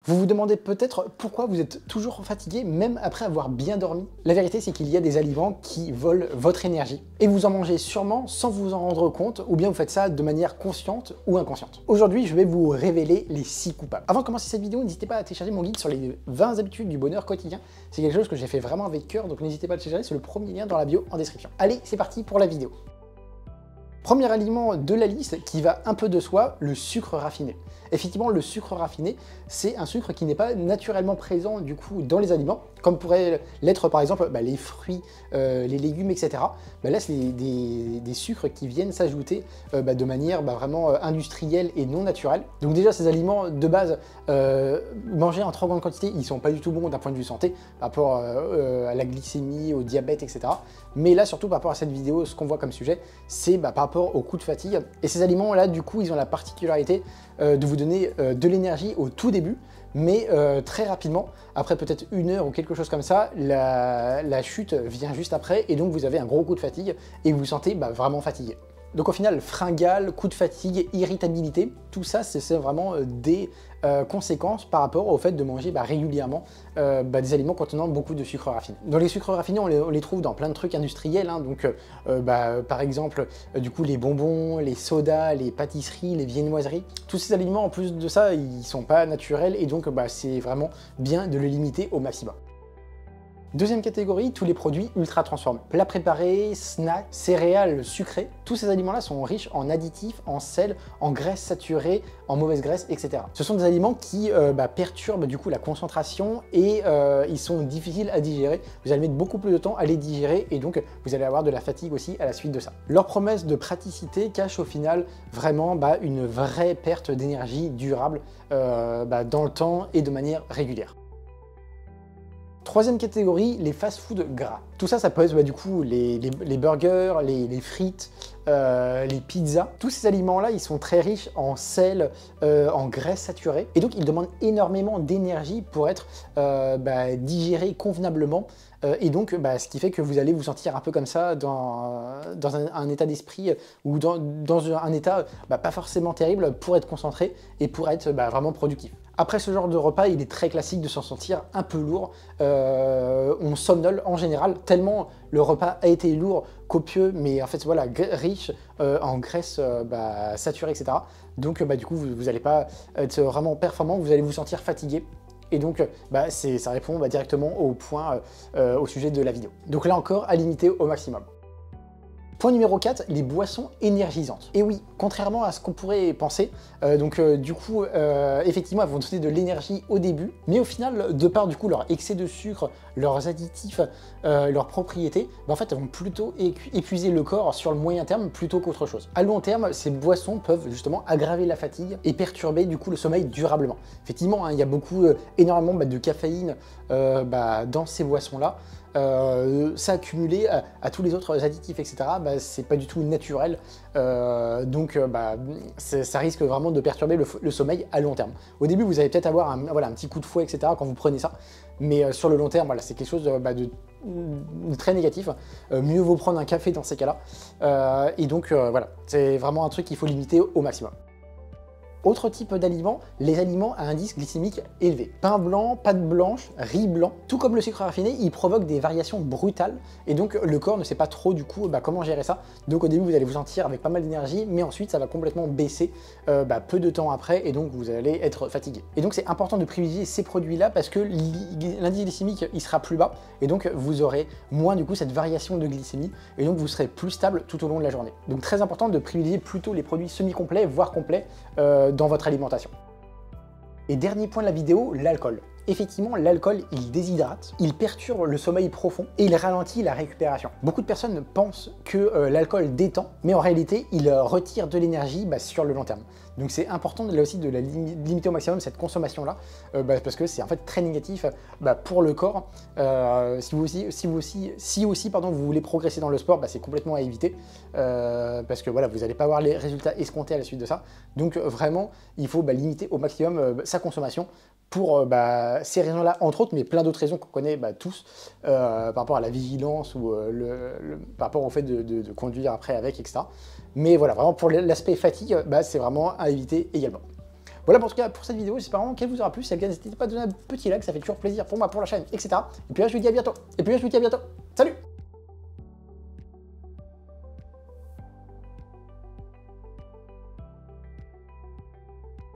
Vous vous demandez peut-être pourquoi vous êtes toujours fatigué même après avoir bien dormi. La vérité, c'est qu'il y a des aliments qui volent votre énergie et vous en mangez sûrement sans vous en rendre compte, ou bien vous faites ça de manière consciente ou inconsciente. Aujourd'hui, je vais vous révéler les 6 coupables. Avant de commencer cette vidéo, n'hésitez pas à télécharger mon guide sur les 20 habitudes du bonheur quotidien. C'est quelque chose que j'ai fait vraiment avec cœur, donc n'hésitez pas à le télécharger, c'est le premier lien dans la bio en description. Allez, c'est parti pour la vidéo. Premier aliment de la liste qui va un peu de soi, le sucre raffiné. Effectivement, le sucre raffiné, c'est un sucre qui n'est pas naturellement présent du coup dans les aliments, comme pourrait l'être par exemple les fruits, les légumes, etc. Là, c'est des sucres qui viennent s'ajouter de manière vraiment industrielle et non naturelle. Donc déjà, ces aliments de base, mangés en trop grande quantité, ils sont pas du tout bons d'un point de vue santé, par rapport à la glycémie, au diabète, etc. Mais là, surtout par rapport à cette vidéo, ce qu'on voit comme sujet, c'est par rapport au coup de fatigue. Et ces aliments-là, du coup, ils ont la particularité de vous donner de l'énergie au tout début, mais très rapidement, après peut-être 1 heure ou quelque chose comme ça, la chute vient juste après, et donc vous avez un gros coup de fatigue, et vous vous sentez vraiment fatigué. Donc au final, fringale, coup de fatigue, irritabilité, tout ça, c'est vraiment des conséquences par rapport au fait de manger régulièrement des aliments contenant beaucoup de sucre raffiné. Dans les sucres raffinés, on les trouve dans plein de trucs industriels, hein, donc par exemple, du coup, les bonbons, les sodas, les pâtisseries, les viennoiseries. Tous ces aliments, en plus de ça, ils sont pas naturels, et donc c'est vraiment bien de les limiter au maximum. Deuxième catégorie, tous les produits ultra transformés. Plats préparés, snacks, céréales sucrées, tous ces aliments-là sont riches en additifs, en sel, en graisses saturées, en mauvaise graisse, etc. Ce sont des aliments qui perturbent du coup la concentration et ils sont difficiles à digérer. Vous allez mettre beaucoup plus de temps à les digérer et donc vous allez avoir de la fatigue aussi à la suite de ça. Leur promesse de praticité cache au final vraiment une vraie perte d'énergie durable dans le temps et de manière régulière. Troisième catégorie, les fast-foods gras. Tout ça, ça peut être du coup les burgers, les frites, les pizzas. Tous ces aliments-là, ils sont très riches en sel, en graisse saturée, et donc ils demandent énormément d'énergie pour être digérés convenablement. Et donc, ce qui fait que vous allez vous sentir un peu comme ça dans un état d'esprit ou dans un état pas forcément terrible pour être concentré et pour être vraiment productif. Après ce genre de repas, il est très classique de s'en sentir un peu lourd. On somnole en général, tellement le repas a été lourd, copieux, mais en fait voilà, riche en graisse saturée, etc. Donc du coup, vous n'allez pas être vraiment performant, vous allez vous sentir fatigué. Et donc, ça répond directement au point, au sujet de la vidéo. Donc là encore, à limiter au maximum. Point numéro 4, les boissons énergisantes. Et oui, contrairement à ce qu'on pourrait penser, du coup, effectivement, elles vont donner de l'énergie au début, mais au final, de par du coup leur excès de sucre, leurs additifs, leurs propriétés, en fait, elles vont plutôt épuiser le corps sur le moyen terme plutôt qu'autre chose. À long terme, ces boissons peuvent justement aggraver la fatigue et perturber du coup le sommeil durablement. Effectivement, hein, il y a énormément de caféine dans ces boissons-là. Ça accumulé à tous les autres additifs, etc., c'est pas du tout naturel, donc ça risque vraiment de perturber le sommeil à long terme. Au début, vous allez peut-être avoir un petit coup de fouet, etc., quand vous prenez ça, mais sur le long terme, c'est quelque chose de très négatif. Mieux vaut prendre un café dans ces cas-là, et donc voilà, c'est vraiment un truc qu'il faut limiter au maximum. Autre type d'aliments, les aliments à indice glycémique élevé. Pain blanc, pâte blanche, riz blanc, tout comme le sucre raffiné, ils provoquent des variations brutales et donc le corps ne sait pas trop du coup comment gérer ça. Donc au début vous allez vous sentir avec pas mal d'énergie, mais ensuite ça va complètement baisser peu de temps après et donc vous allez être fatigué. Et donc c'est important de privilégier ces produits-là parce que l'indice glycémique il sera plus bas et donc vous aurez moins du coup cette variation de glycémie et donc vous serez plus stable tout au long de la journée. Donc très important de privilégier plutôt les produits semi-complets, voire complets, dans votre alimentation. Et dernier point de la vidéo, l'alcool. Effectivement, l'alcool, il déshydrate, il perturbe le sommeil profond et il ralentit la récupération. Beaucoup de personnes pensent que l'alcool détend, mais en réalité, il retire de l'énergie sur le long terme. Donc c'est important là aussi de limiter au maximum cette consommation-là, parce que c'est en fait très négatif pour le corps. Si aussi vous voulez progresser dans le sport, c'est complètement à éviter, parce que voilà, vous n'allez pas avoir les résultats escomptés à la suite de ça. Donc vraiment, il faut limiter au maximum sa consommation pour ces raisons-là, entre autres, mais plein d'autres raisons qu'on connaît tous, par rapport à la vigilance ou par rapport au fait de conduire après avec, etc. Mais voilà, vraiment pour l'aspect fatigue, c'est vraiment à éviter également. Voilà pour, pour cette vidéo, j'espère vraiment qu'elle vous aura plu. Si elle vous a plu, n'hésitez pas à donner un petit like, ça fait toujours plaisir pour moi, pour la chaîne, etc. Et puis là, je vous dis à bientôt. Salut!